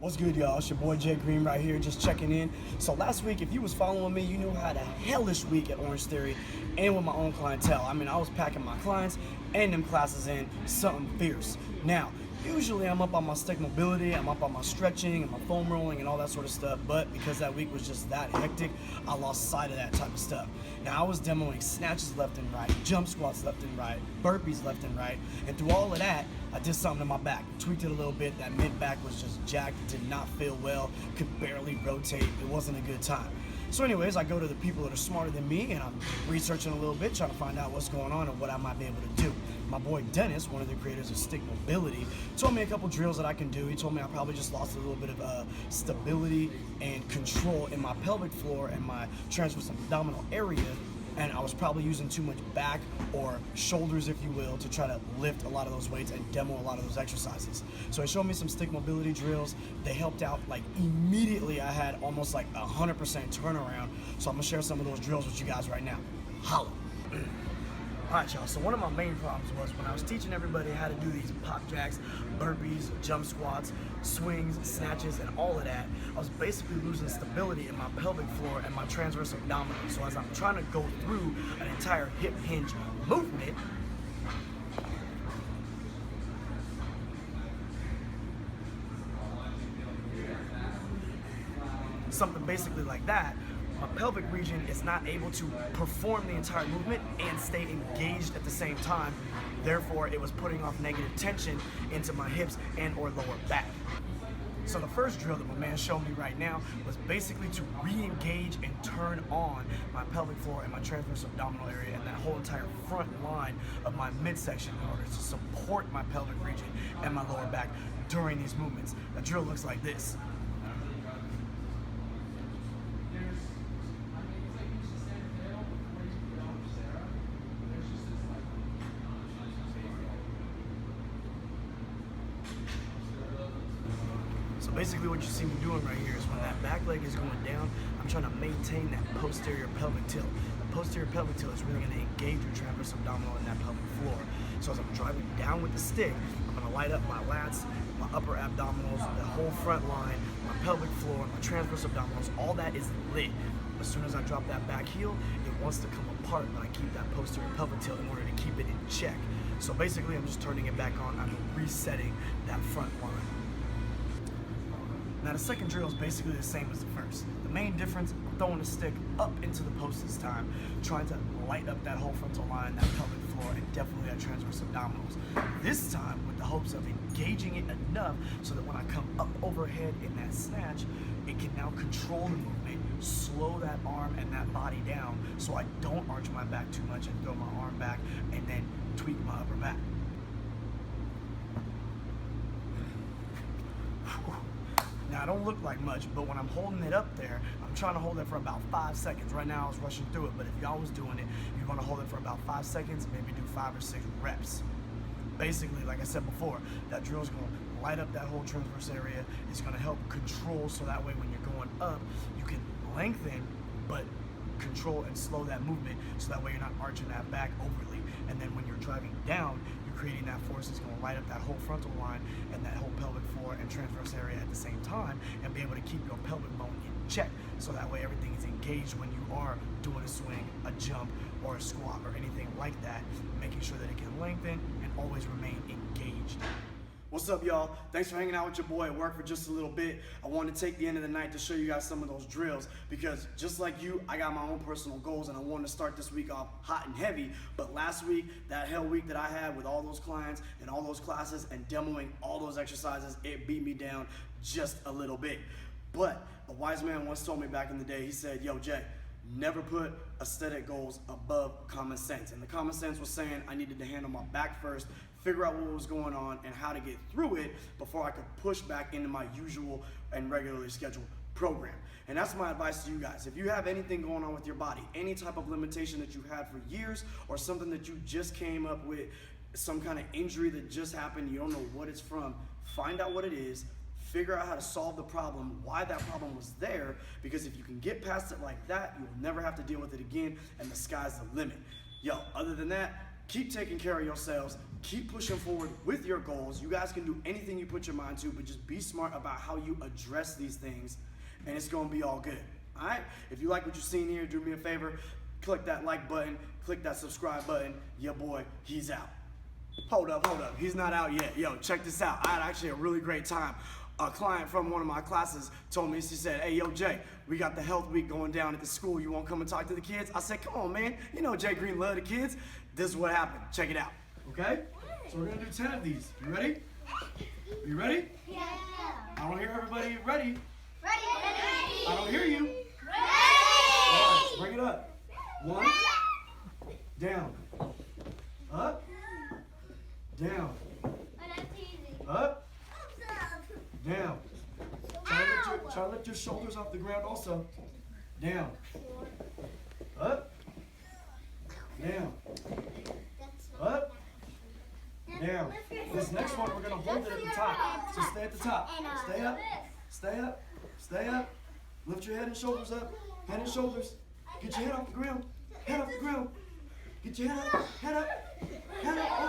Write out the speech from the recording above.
What's good, y'all? It's your boy Jay Green right here, just checking in. So last week, if you was following me, you knew I had a hellish week at Orange Theory and with my own clientele. I mean, I was packing my clients and them classes in something fierce. Now, usually I'm up on my Stickmobility, I'm up on my stretching and my foam rolling and all that sort of stuff, but because that week was just that hectic, I lost sight of that type of stuff. Now, I was demoing snatches left and right, jump squats left and right, burpees left and right, and through all of that, I did something to my back, tweaked it a little bit. That mid back was just jacked, it did not feel well, could barely rotate, it wasn't a good time. So anyways, I go to the people that are smarter than me and I'm researching a little bit, trying to find out what's going on and what I might be able to do. My boy Dennis, one of the creators of Stickmobility, told me a couple drills that I can do. He told me I probably just lost a little bit of stability and control in my pelvic floor and my transverse abdominal area, and I was probably using too much back or shoulders, if you will, to try to lift a lot of those weights and demo a lot of those exercises. So he showed me some Stickmobility drills. They helped out like immediately. I had almost like 100% turnaround. So I'm gonna share some of those drills with you guys right now. Holla. Alright, y'all, so one of my main problems was when I was teaching everybody how to do these pop jacks, burpees, jump squats, swings, snatches, and all of that, I was basically losing stability in my pelvic floor and my transverse abdominal. So as I'm trying to go through an entire hip hinge movement, something basically like that, my pelvic region is not able to perform the entire movement and stay engaged at the same time. Therefore, it was putting off negative tension into my hips and or lower back. So the first drill that my man showed me right now was basically to re-engage and turn on my pelvic floor and my transverse abdominal area and that whole entire front line of my midsection in order to support my pelvic region and my lower back during these movements. The drill looks like this. So basically what you see me doing right here is when that back leg is going down, I'm trying to maintain that posterior pelvic tilt. The posterior pelvic tilt is really going to engage your transverse abdominal and that pelvic floor. So as I'm driving down with the stick, I'm going to light up my lats, my upper abdominals, the whole front line, my pelvic floor, my transverse abdominals, all that is lit. As soon as I drop that back heel, it wants to come apart, but I keep that posterior pelvic tilt in order to keep it in check. So basically I'm just turning it back on, I'm resetting that front line. Now the second drill is basically the same as the first. The main difference, I'm throwing the stick up into the post this time, trying to light up that whole frontal line, that pelvic floor, and definitely that transverse abdominals. This time with the hopes of engaging it enough so that when I come up overhead in that snatch, it can now control the movement, slow that arm and that body down so I don't arch my back too much and throw my arm back and then tweak my upper back. Now, I don't look like much, but when I'm holding it up there, I'm trying to hold it for about 5 seconds. Right now, I was rushing through it, but if y'all was doing it, you're gonna hold it for about 5 seconds, maybe do 5 or 6 reps. Basically, like I said before, that drill is gonna light up that whole transverse area. It's gonna help control, so that way when you're going up, you can lengthen, but control and slow that movement, so that way you're not arching that back overly. And then when you're driving down, you're creating that force that's going to light up that whole frontal line and that whole pelvic floor and transverse area at the same time, and be able to keep your pelvic bone in check, so that way everything is engaged when you are doing a swing, a jump, or a squat, or anything like that, making sure that it can lengthen and always remain engaged. What's up, y'all? Thanks for hanging out with your boy at work for just a little bit. I wanted to take the end of the night to show you guys some of those drills because just like you, I got my own personal goals and I wanted to start this week off hot and heavy. But last week, that hell week that I had with all those clients and all those classes and demoing all those exercises, it beat me down just a little bit. But a wise man once told me back in the day, he said, yo, Jay, never put aesthetic goals above common sense. And the common sense was saying I needed to handle my back first, figure out what was going on and how to get through it before I could push back into my usual and regularly scheduled program. And that's my advice to you guys. If you have anything going on with your body, any type of limitation that you've had for years or something that you just came up with, some kind of injury that just happened, you don't know what it's from, find out what it is, figure out how to solve the problem, why that problem was there, because if you can get past it like that, you'll never have to deal with it again, and the sky's the limit. Yo, other than that, keep taking care of yourselves, keep pushing forward with your goals. You guys can do anything you put your mind to, but just be smart about how you address these things, and it's gonna be all good. All right? If you like what you're seeing here, do me a favor, click that like button, click that subscribe button. Your boy, he's out. Hold up. He's not out yet. Yo, check this out. I had actually a really great time. A client from one of my classes told me, she said, hey, yo, Jay, we got the health week going down at the school. You want to come and talk to the kids? I said, come on, man. You know Jay Green love the kids. This is what happened. Check it out. Okay? So we're going to do 10 of these. You ready? You ready? Yeah. I don't hear everybody. Ready? Ready. I don't hear you. Ready. All right, bring it up. 1, down, up, down, up, down. Try to lift your shoulders off the ground also. Down, up, down, up, down. This next one, we're going to hold it at the top. So stay at the top. Stay up, stay up, stay up. Lift your head and shoulders up. Head and shoulders. Get your head off the ground. Head off the ground. Get your head up, head up, head up.